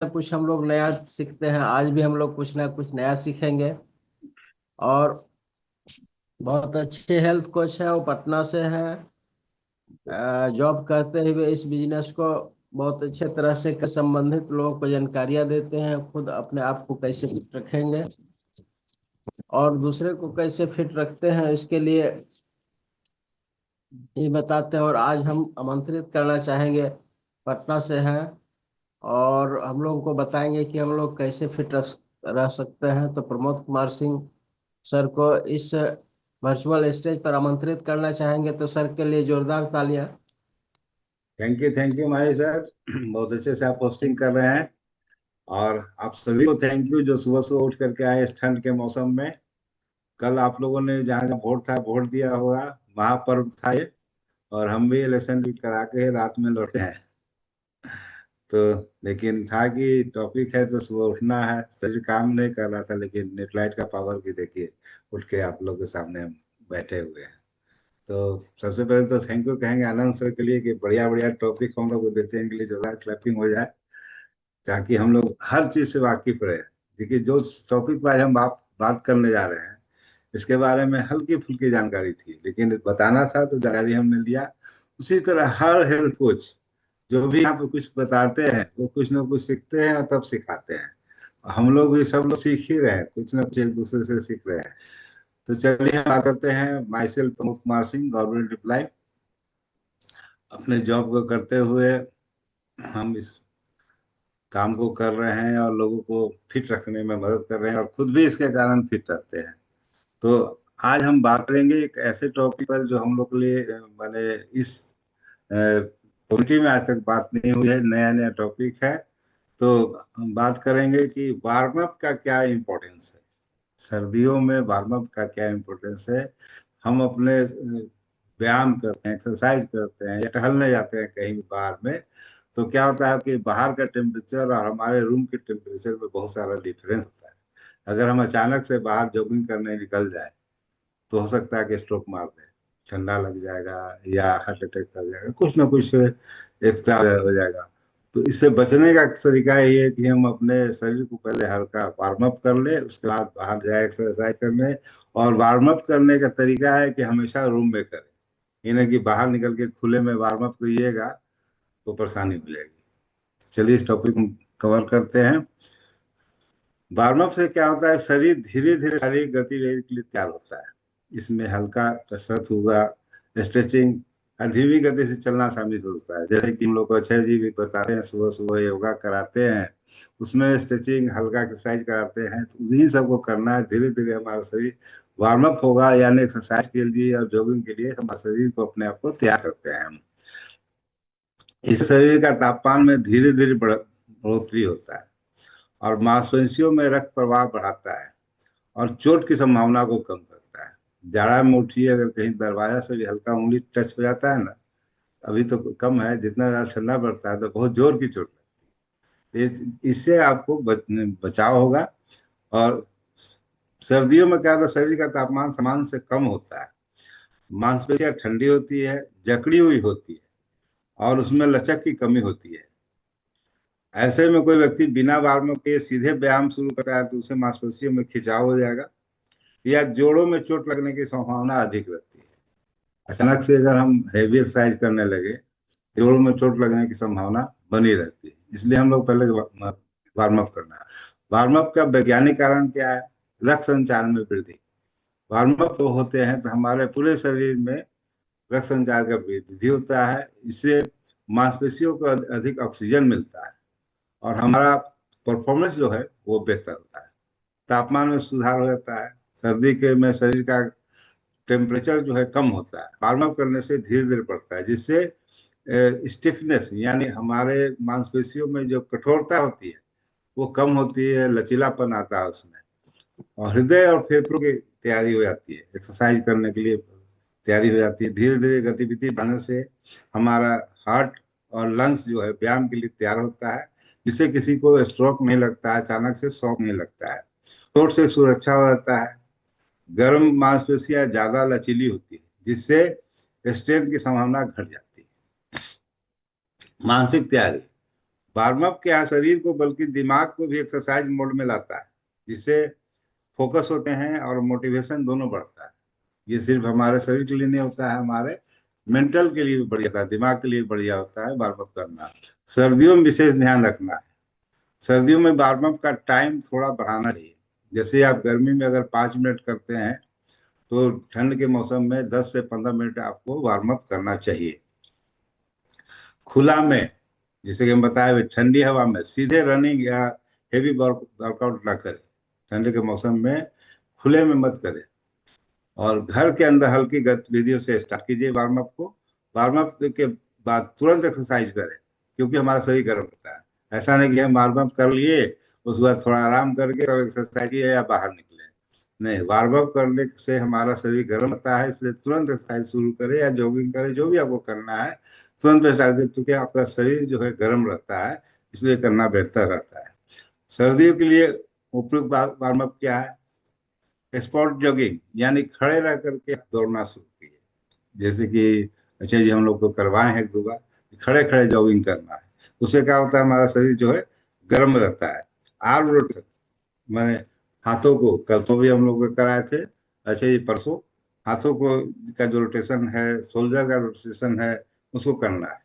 कुछ हम लोग नया सीखते हैं। आज भी हम लोग कुछ ना कुछ नया सीखेंगे। और बहुत अच्छे हेल्थ कोच है, वो पटना से है। जॉब करते हुए इस बिजनेस को बहुत अच्छे तरह से संबंधित लोगों को जानकारियां देते हैं, खुद अपने आप को कैसे फिट रखेंगे और दूसरे को कैसे फिट रखते हैं इसके लिए ये बताते हैं। और आज हम आमंत्रित करना चाहेंगे, पटना से हैं और हम लोगों को बताएंगे कि हम लोग कैसे रह सकते हैं। तो प्रमोद कुमार सिंह सर को इस वर्चुअल स्टेज पर आमंत्रित करना चाहेंगे, तो सर के लिए जोरदार तालियां। Thank you Mahi sir. बहुत अच्छे से आप पोस्टिंग कर रहे हैं। और आप सभी को थैंक यू जो सुबह सुबह उठ करके आए इस ठंड के मौसम में। कल आप लोगों ने जहाँ जहाँ वोट था वोट दिया होगा। महापर्व था ये। और हम भी इलेक्शन करा के रात में लौटे हैं। तो लेकिन था कि टॉपिक है तो सुबह उठना है, शरीर काम नहीं कर रहा था, लेकिन नेटलाइट का पावर की देखिए उठ के आप लोग के सामने हम बैठे हुए हैं। तो सबसे पहले तो थैंक यू कहेंगे आनंद सर के लिए कि बढ़िया बढ़िया टॉपिक हम लोग को देते हैं, इनके लिए जोरदार क्लैपिंग हो जाए ताकि हम लोग हर चीज से वाकिफ रहे। देखिए जो टॉपिक पर आज हम बात करने जा रहे हैं इसके बारे में हल्की फुल्की जानकारी थी, लेकिन बताना था तो जानकारी हमने लिया। उसी तरह हर हेल्थ कोच जो भी यहाँ पे कुछ बताते हैं वो कुछ ना कुछ सीखते हैं और तब सिखाते हैं। हम लोग भी सब लोग सीख ही रहे हैं, कुछ ना कुछ एक दूसरे से सीख रहे हैं। तो चलिए हम बात करते हैं। Myself Pramod Kumar Singh, government employ. अपने जॉब को करते हुए हम इस काम को कर रहे हैं और लोगों को फिट रखने में मदद कर रहे हैं और खुद भी इसके कारण फिट रहते हैं। तो आज हम बात करेंगे एक ऐसे टॉपिक पर जो हम लोग के लिए माने इस कम्युनिटी में आज तक बात नहीं हुई है, नया नया टॉपिक है। तो हम बात करेंगे कि वार्म अप का क्या इम्पोर्टेंस है। सर्दियों में वार्म अप का क्या इम्पोर्टेंस है। हम अपने व्यायाम करते हैं, एक्सरसाइज करते हैं या टहलने जाते हैं कहीं भी बाहर में, तो क्या होता है कि बाहर का टेम्परेचर और हमारे रूम के टेम्परेचर में बहुत सारा डिफरेंस होता है। अगर हम अचानक से बाहर जॉगिंग करने निकल जाए तो हो सकता है कि स्ट्रोक मार दे, ठंडा लग जाएगा या हार्ट अटैक कर जाएगा, कुछ ना कुछ एक्स्ट्रा हो जाएगा। तो इससे बचने का तरीका ये है कि हम अपने शरीर को पहले हल्का वार्म अप कर ले, उसके बाद बाहर जाए एक्सरसाइज करने। और वार्म अप करने का तरीका है कि हमेशा रूम में करें, ये नहीं कि बाहर निकल के खुले में वार्म अप करिएगा तो परेशानी हो जाएगी। चलिए इस टॉपिक को कवर करते हैं। वार्म अप से क्या होता है, शरीर धीरे धीरे शारीरिक गतिविधि के लिए तैयार होता है। इसमें हल्का कसरत होगा, स्ट्रेचिंग और धीमी गति से चलना शामिल होता है। जैसे कि हम लोग को अक्षय जी भी बताते हैं, सुबह सुबह योगा कराते हैं, उसमें स्ट्रेचिंग हल्का एक्सरसाइज कराते हैं। तो इन्हीं सबको करना है। धीरे धीरे हमारा शरीर वार्म अप होगा, यानी एक्सरसाइज के लिए और जॉगिंग के लिए हमारे शरीर को अपने आप को तैयार करते हैं हम। इस शरीर का तापमान में धीरे धीरे बढ़ोतरी होता है और मांसपेशियों में रक्त प्रवाह बढ़ाता है और चोट की संभावना को कम करता है। जाड़ा में उठिए, अगर कहीं दरवाजा से भी हल्का उंगली टच हो जाता है ना, अभी तो कम है, जितना ज्यादा ठंडा पड़ता है तो बहुत जोर की चोट लगती है। इससे आपको बचाव होगा। और सर्दियों में क्या होता है, शरीर का तापमान सामान्य से कम होता है, मांसपेशियां ठंडी होती है, जकड़ी हुई होती है और उसमें लचक की कमी होती है। ऐसे में कोई व्यक्ति बिना वार्म के सीधे व्यायाम शुरू करता है तो उसे मांसपेशियों में खिंचाव हो जाएगा या जोड़ों में चोट लगने की संभावना अधिक रहती है। अचानक से अगर हम हैवी एक्सरसाइज करने लगे, जोड़ों में चोट लगने की संभावना बनी रहती है। इसलिए हम लोग पहले वार्म अप करना है। वार्म अप का वैज्ञानिक कारण क्या है? रक्त संचार में वृद्धि। वार्म अप होते हैं तो हमारे पूरे शरीर में रक्त संचार का वृद्धि होता है। इससे मांसपेशियों को अधिक ऑक्सीजन मिलता है और हमारा परफॉर्मेंस जो है वो बेहतर होता है। तापमान में सुधार हो जाता है। सर्दी के में शरीर का टेम्परेचर जो है कम होता है, वार्म अप करने से धीरे धीरे बढ़ता है, जिससे स्टिफनेस यानी हमारे मांसपेशियों में जो कठोरता होती है वो कम होती है, लचीलापन आता है उसमें। और हृदय और फेफड़ों की तैयारी हो जाती है, एक्सरसाइज करने के लिए तैयारी हो जाती है। धीरे धीरे गतिविधि बढ़ने से हमारा हार्ट और लंग्स जो है व्यायाम के लिए तैयार होता है, जिससे किसी को स्ट्रोक नहीं लगता है, अचानक से शॉक नहीं लगता है, चोट से सुरक्षा हो जाता है। गर्म मांसपेशियां ज्यादा लचीली होती है, जिससे स्ट्रेन की संभावना घट जाती है। मानसिक तैयारी। वार्म अप क्या है, शरीर को बल्कि दिमाग को भी एक्सरसाइज मोड में लाता है, जिससे फोकस होते हैं और मोटिवेशन दोनों बढ़ता है। ये सिर्फ हमारे शरीर के लिए नहीं होता है, हमारे मेंटल के लिए भी बढ़िया होता है, दिमाग के लिए बढ़िया होता है वार्म अप करना। सर्दियों में विशेष ध्यान रखना है। सर्दियों में वार्म अप का टाइम थोड़ा बढ़ाना चाहिए। जैसे आप गर्मी में अगर 5 मिनट करते हैं, तो ठंड के मौसम में 10 से 15 मिनट आपको वार्म अप करना चाहिए। खुला में, जैसे कि हम बताए हुए, ठंडी हवा में सीधे रनिंग या हेवी वर्कआउट ना करें। ठंड के मौसम में खुले में मत करें। और घर के अंदर हल्की गतिविधियों से स्टार्ट कीजिए वार्म अप को। वार्म अप के बाद तुरंत एक्सरसाइज करें, क्योंकि हमारा शरीर गर्म होता है। ऐसा नहीं कि हम वार्म अप कर लिए, उसके बाद थोड़ा आराम करके तब एक्सरसाइज किए या बाहर निकले। नहीं, वार्म अप करने से हमारा शरीर गर्म होता है, इसलिए तुरंत एक्सरसाइज शुरू करें या जॉगिंग करें, जो भी आपको करना है तुरंत स्टार्ट करें, क्योंकि आपका शरीर जो है गर्म रहता है, इसलिए करना बेहतर रहता है। सर्दियों के लिए उपयुक्त वार्म अप क्या है? स्पॉट जॉगिंग, यानी खड़े रह करके आप दौड़ना शुरू कीजिए। जैसे कि अच्छा जी, हम लोग को करवाए हैं 1 2 बार, खड़े खड़े जॉगिंग करना है। उससे क्या होता है, हमारा शरीर जो है गर्म रहता है। आर्म रोटेशन, मैंने हाथों को कल तो भी हम लोग को कराए थे, अच्छा जी परसों, हाथों को का जो रोटेशन है, शोल्डर का रोटेशन है, उसको करना है।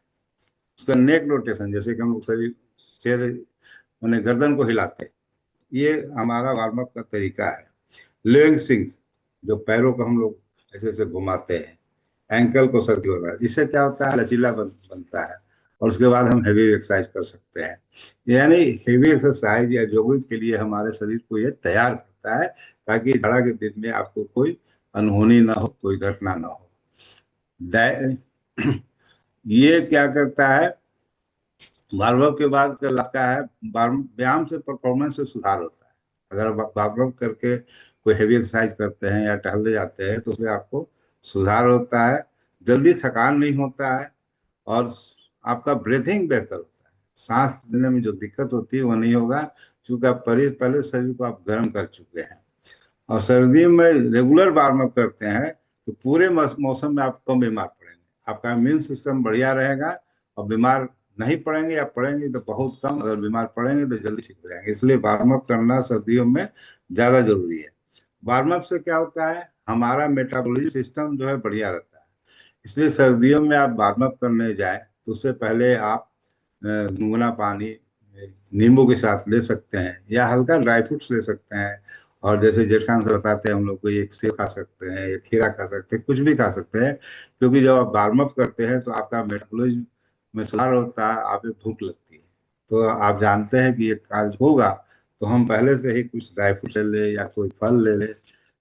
उसका नेक रोटेशन, जैसे कि हम लोग शरीर चेहरे मैंने गर्दन को हिलाते हैं, ये हमारा वार्म अप का तरीका है। लेग स्विंग्स, जो पैरों को हम लोग ऐसे ऐसे घुमाते हैं, एंकल को सर्कुलर, इससे क्या होता है, लचीला बनता है। और उसके बाद हम हैवी एक्सरसाइज कर सकते हैं। यानी हैवी एक्सरसाइज या जॉगिंग के लिए हमारे शरीर को ये तैयार करता है, ताकि जाड़ा के दिन में आपको कोई अनहोनी ना हो, कोई घटना ना हो। ये क्या करता है, वार्म अप के बाद का लाभ क्या है, व्यायाम से परफॉर्मेंस में सुधार होता है। अगर वार्म अप करके कोई हैवी एक्सरसाइज करते हैं या टहलने जाते हैं, तो उसमें आपको सुधार होता है, जल्दी थकान नहीं होता है, और आपका ब्रीथिंग बेहतर होता है। सांस लेने में जो दिक्कत होती है वो नहीं होगा, क्योंकि आप पहले पहले शरीर को आप गर्म कर चुके हैं। और सर्दियों में रेगुलर वार्म अप करते हैं, तो पूरे मौसम में आप कम बीमार पड़ेंगे, आपका इम्यून सिस्टम बढ़िया रहेगा, और बीमार नहीं पड़ेंगे, या पड़ेंगे तो बहुत कम, अगर बीमार पड़ेंगे तो जल्दी ठीक हो जाएंगे। इसलिए वार्म अप करना सर्दियों में ज्यादा जरूरी है। वार्म अप से क्या होता है, हमारा मेटाबॉलिज्म सिस्टम जो है बढ़िया रहता है। इसलिए सर्दियों में आप वार्म अप करने जाए, तो उससे पहले आप गुनगुना पानी नींबू के साथ ले सकते हैं, या हल्का ड्राई फ्रूट्स ले सकते हैं। और जैसे जेठ खान से बताते हैं हम लोग को, एक सेब खा सकते हैं, एक खीरा खा सकते हैं, कुछ भी खा सकते हैं। क्योंकि जब आप वार्म अप करते हैं, तो आपका मेटाबॉलिज्म में सुधार होता है, आप भूख लगती है। तो आप जानते हैं कि ये कार्य होगा, तो हम पहले से ही कुछ ड्राई फ्रूट ले ले, या कोई फल ले ले,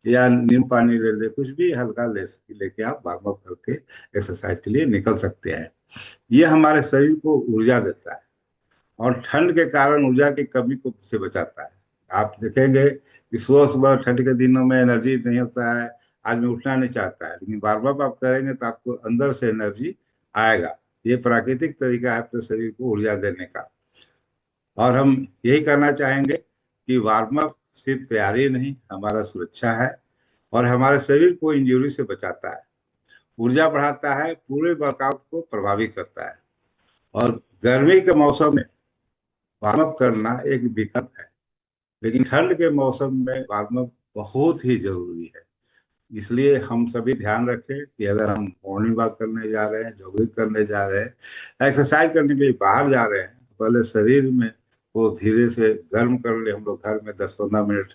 या नींबू पानी ले ले, कुछ भी हल्का लेके आप वार्म अप करके एक्सरसाइज के लिए निकल सकते हैं। ये हमारे शरीर को ऊर्जा देता है, और ठंड के कारण ऊर्जा की कमी को से बचाता है। आप देखेंगे कि सुबह सुबह ठंड के दिनों में एनर्जी नहीं होता है, आदमी उठना नहीं चाहता है, लेकिन वार्म अप आप करेंगे तो आपको अंदर से एनर्जी आएगा। ये प्राकृतिक तरीका है अपने शरीर को ऊर्जा देने का। और हम यही करना चाहेंगे कि वार्म अप सिर्फ तैयारी नहीं, हमारा सुरक्षा है, और हमारे शरीर को इंजरी से बचाता है, ऊर्जा बढ़ाता है, पूरे वर्कआउट को प्रभावित करता है। और गर्मी के मौसम में वार्म अप करना एक विकल्प है, लेकिन ठंड के मौसम में वार्म अप बहुत ही जरूरी है। इसलिए हम सभी ध्यान रखें कि अगर हम मॉर्निंग वॉक करने जा रहे हैं, जॉगिंग करने जा रहे हैं, एक्सरसाइज करने के लिए बाहर जा रहे हैं, तो पहले शरीर में वो धीरे से गर्म कर ले। हम लोग घर में 10 15 मिनट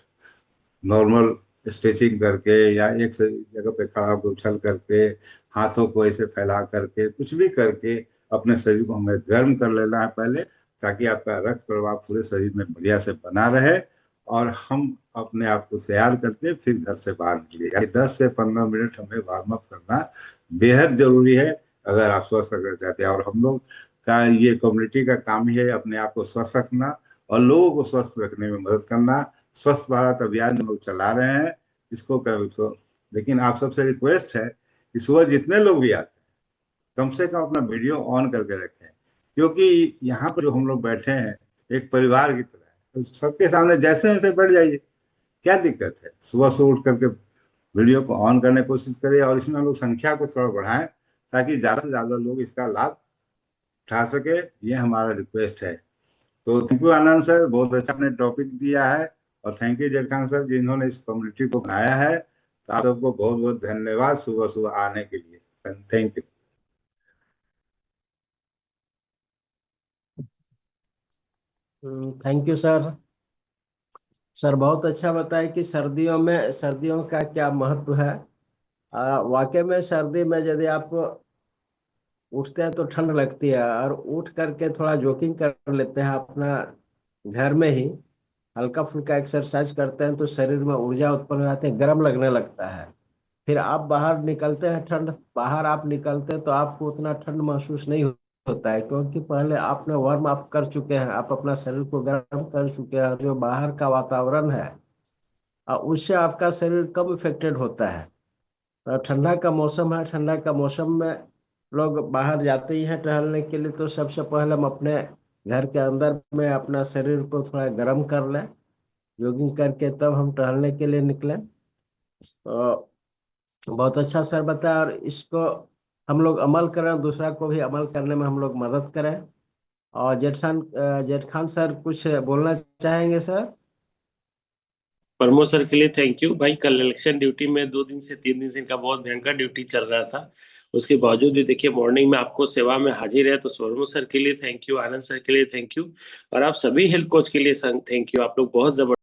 नॉर्मल स्ट्रेचिंग करके, या एक से जगह पे खड़ा होकर उछल करके, हाथों को ऐसे फैला करके, कुछ भी करके अपने शरीर को हमें गर्म कर लेना है पहले, ताकि आपका रक्त प्रवाह पूरे शरीर में बढ़िया से बना रहे, और हम अपने आप को तैयार करके फिर घर से बाहर निकले। यानी 10 से 15 मिनट हमें वार्म अप करना बेहद जरूरी है, अगर आप स्वस्थ रखना चाहते हैं। और हम लोग का ये कम्युनिटी का काम ही है अपने आप को स्वस्थ रखना, और लोगों को स्वस्थ रखने में मदद करना। स्वच्छ भारत अभियान हम लोग चला रहे हैं, इसको कर तो। लेकिन आप सबसे रिक्वेस्ट है कि सुबह जितने लोग भी आते हैं, कम से कम अपना वीडियो ऑन करके रखें, क्योंकि यहाँ पर जो हम लोग बैठे हैं, एक परिवार की तरह है, तो सबके सामने जैसे वैसे बैठ जाइए, क्या दिक्कत है। सुबह से उठ करके वीडियो को ऑन करने की कोशिश करिए, और इसमें हम लोग संख्या को थोड़ा बढ़ाएं, ताकि ज्यादा से ज्यादा लोग इसका लाभ उठा सके। ये हमारा रिक्वेस्ट है। तो थैंक यू आनंद सर, बहुत अच्छा आपने टॉपिक दिया है। और thank you Z Khan sir, जिन्होंने इस कम्युनिटी को बनाया है। तो आप सबको बहुत बहुत धन्यवाद सुबह सुबह आने के लिए। Thank you. Thank you sir. Sir बहुत अच्छा बताया कि सर्दियों का क्या महत्व है। वाकई में सर्दी में यदि आप उठते हैं तो ठंड लगती है, और उठ करके थोड़ा जॉगिंग कर लेते हैं अपना घर में ही, हल्का फुल्का एक्सरसाइज करते हैं, तो शरीर में ऊर्जा उत्पन्न हो जाती है, गर्म लगने लगता है। फिर आप बाहर निकलते हैं, बाहर आप निकलते हैं तो आपको उतना ठंड महसूस नहीं होता है, क्योंकि पहले आपने वार्म अप कर चुके हैं, आप अपना शरीर को गर्म कर चुके हैं। जो बाहर का वातावरण है उससे आपका शरीर कम इफेक्टेड होता है। ठंडा का मौसम है, ठंडा का मौसम में लोग बाहर जाते ही हैं टहलने के लिए, तो सबसे पहले हम अपने घर के अंदर में अपना शरीर को थोड़ा गर्म कर लें, जॉगिंग करके तब हम टहलने के लिए निकलें। तो बहुत अच्छा सर बताया, और इसको हम लोग अमल करें, दूसरा को भी अमल करने में हम लोग मदद करें। और जेठ खान सर कुछ बोलना चाहेंगे सर? परमो सर के लिए थैंक यू भाई। कल इलेक्शन ड्यूटी में 2 दिन से 3 दिन से इनका बहुत भयंकर ड्यूटी चल रहा था, उसके बावजूद भी देखिए मॉर्निंग में आपको सेवा में हाजिर है। तो परमो सर के लिए थैंक यू, आनंद सर के लिए थैंक यू, और आप सभी हेल्थ कोच के लिए थैंक यू। आप लोग बहुत जबरदस्त